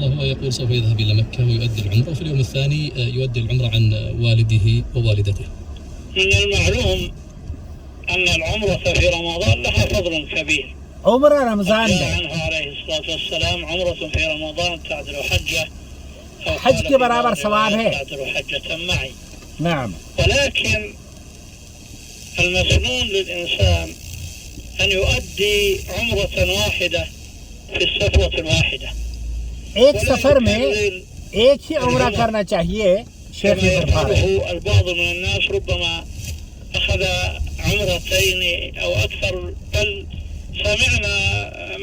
الله هو يقول سوف يذهب إلى مكة ويؤدي العمرة، وفي اليوم الثاني يؤدي العمرة عن والده ووالدته. من المعلوم أن العمرة في رمضان لها فضل كبير. عمرة رمضان جاء عنه عليه الصلاة والسلام عمرة في رمضان تعدل حجة، حج کے برابر ثواب ہے. تعدل حجة معي. نعم. ولكن المسنون للإنسان أن يؤدي عمرة واحدة في السفرة الواحدة. ایک سفر میں ایک ہی عمرہ کرنا چاہیے. شیخ البعض من الناس ربما أخذ عمرتين أو أكثر، بل سمعنا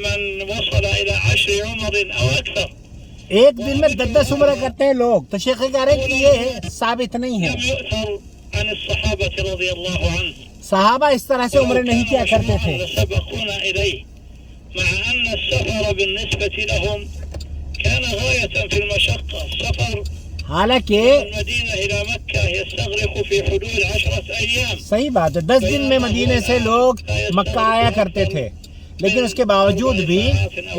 من وصل إلى 10 عمر أو أكثر. ایک دن میں 10 عمرہ کرتے ہیں لوگ، تو شیخ کہہ رہے ہیں کہ یہ ثابت نہیں ہے. لم يؤثر عن الصحابة رضي الله عنهم. صحابہ اس طرح سے عمرے نہیں کیا کرتے تھے. سبقونا إليه، مع أن السفر بالنسبة لهم كان غاية في المشقة. السفر حالانکہ المدینہ الى مکہ یستغرق فی حدود 10 ایام. صحیح بات ہے، 10 دن میں مدینے سے لوگ مکہ آیا کرتے تھے، لیکن اس کے باوجود بھی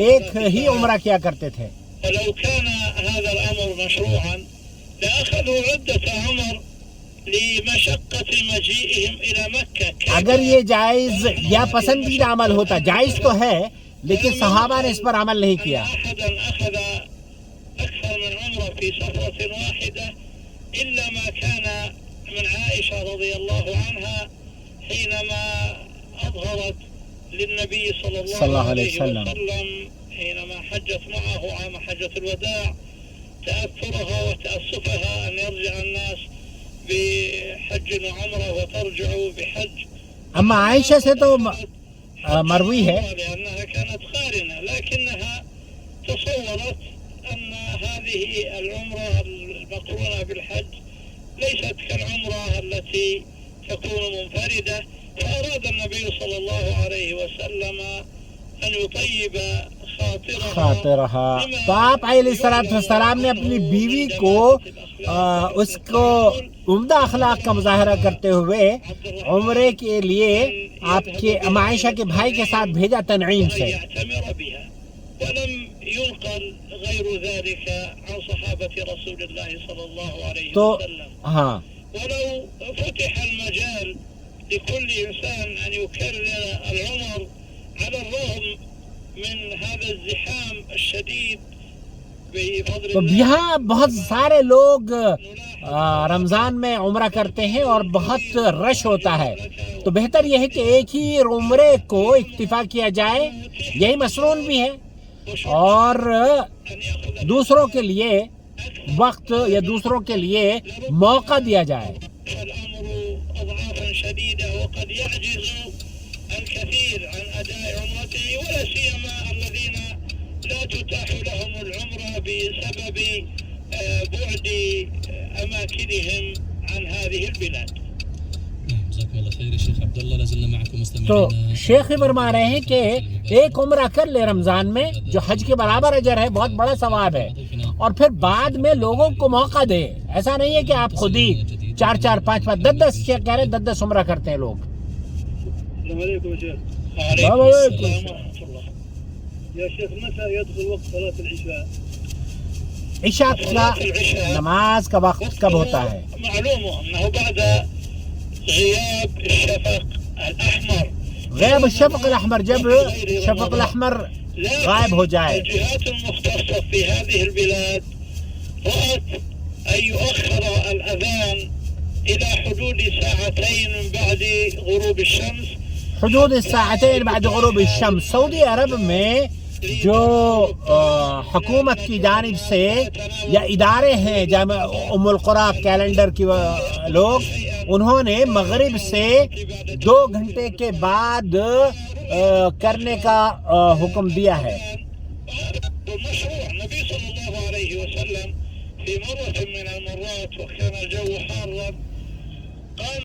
ایک ہی عمرہ کیا کرتے تھے. ولو كان هذا الامر مشروعا لاخذوا عدة عمر لمشقة مجيئهم الى مکہ. اگر یہ جائز یا پسندیدہ عمل ہوتا، جائز تو ہے لیکن صحابہ نے اس پر عمل نہیں کیا. أكثر من عمرة في سفرة واحدة إلا ما كان من عائشة رضي الله عنها حينما أظهرت للنبي صلى الله عليه وسلم حينما حجت معه عام حجة الوداع تأثرها وتأسفها أن يرجع الناس بحج وعمرة وترجع بحج. أما عائشة سے تو مروی ہے لأنها كانت قارنة، لكنها تصورت أن هذه العمرة المقرونة بالحج ليست كالعمرة التي تكون منفردة، فأراد النبي صلى الله عليه وسلم أن يطيب خاطرها. تو آپ علیہ السلام نے اپنی بیوی کو اس کو عمدہ اخلاق کا مظاہرہ کرتے ہوئے عمرے کے لیے آپ کے عائشہ کے بھائی کے ساتھ بھیجا تنعیم سے. ولم ينقل غير ذلك عن صحابة رسول الله صلى الله عليه وسلم. ولو فتح المجال لكل إنسان أن يكرر العمر على الرغم من هذا الزحام الشديد بفضل تو یہاں بہت سارے لوگ رمضان میں عمرہ کرتے ہیں اور بہت رش ہوتا ہے، تو بہتر یہ ہے کہ ایک ہی عمرے کو اکتفا کیا جائے. یہی مسنون بھی ہے اور دوسروں کے لیے وقت یا دوسروں کے لیے موقع دیا جائے. تو شیخ فرما رہے ہیں کہ ایک عمرہ کر لے رمضان میں جو حج کے برابر اجر ہے، بہت بڑا ثواب ہے، اور پھر بعد میں لوگوں کو موقع دے. ایسا نہیں ہے کہ آپ خود ہی 4 5 10 کہہ رہے 10 عمرہ کرتے ہیں لوگ. عشاء کا نماز کا وقت کب ہوتا ہے؟ غیب الشفق الاحمر، جب شفق الاحمر غائب ہو جائے. الجهات المختصة في هذه البلاد رأت أن يؤخر الأذان إلى حدود 2 من بعد غروب الشمس. حدود 2 بعد غروب الشمس. سعودی عرب میں جو حکومت کی جانب سے یا ادارے ہیں جامع ام القرا کیلنڈر کی لوگ، انہوں نے مغرب سے 2 گھنٹے کے بعد کرنے کا حکم دیا ہے. النبي صلى الله عليه وسلم في مرة من المرات وكان الجو حارا قال